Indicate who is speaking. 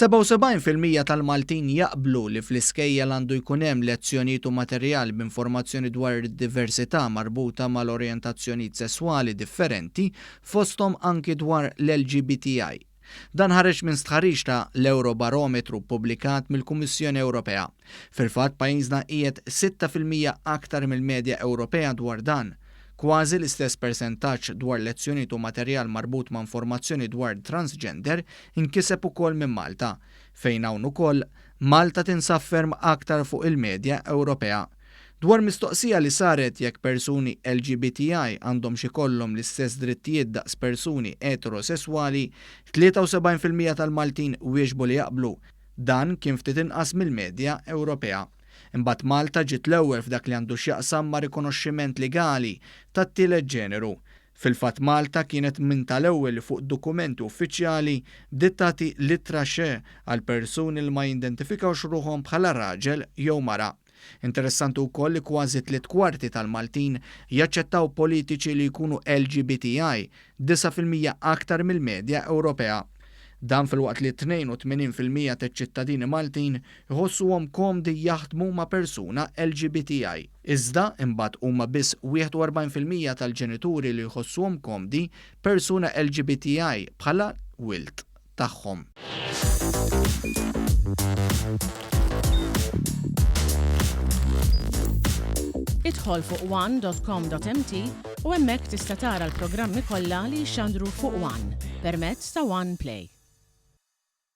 Speaker 1: 77% tal-Maltin jaqblu li fl-iskejjel għandu jkun hemm lezzjonijiet u materjal b'informazzjoni dwar id-diversità marbuta mal-orjentazzjonijiet sesswali differenti fosthom anki dwar l-LGBTI. Dan ħareġ minn stħarriġ ta' l-Eurobarometru ppubblikat mill-Kummissjoni Ewropea. Fil-fatt pajjiżna qiegħed 6% aktar mill-medja Ewropea dwar dan. Kważi l-istess persentaġġ dwar lezzjonijiet u materjal marbut ma' informazzjoni dwar transgender inkiseb ukoll minn Malta, fejn hawn ukoll Malta tinsab ferm aktar fuq il-medja Ewropea. Dwar mistoqsija li saret jekk persuni LGBTI għandhom xi kollhom l-istess drittijiet daqs persuni eterosesswali, 73% tal-Maltin wieġbu li jaqblu. Dan kien ftit inqas mill-medja Ewropea. Imbagħad Malta ġiet l-ewwel f'dak li għandu x'jaqsam ma' rikonoxximent legali tat-tielet ġeneru. Fil-fatt Malta kienet minn tal-ewwel fuq dokumenti uffiċjali bdiet tagħti littra xe għal persuni li ma jidentifikawx ruħhom bħala raġel jew mara. Interessanti wkoll li kważi 3/4 tal-Maltin jaċċettaw politiċi li jkunu LGBTI, 9% aktar mill-medja Ewropea. Dan fil-waqt li 82% taċ-ċittadini Maltin jħossuhom komdi jaħdmu ma' persuna LGBTI. Iżda imbagħad huma biss 41% tal-ġenituri li jħossuhom komdi persuna LGBTI bħala wilt tagħhom.
Speaker 2: Idħol fuq one.com.mt u hemmhekk tista' tara l-programmi kollha li jxandru fuq One permezz ta' One Play.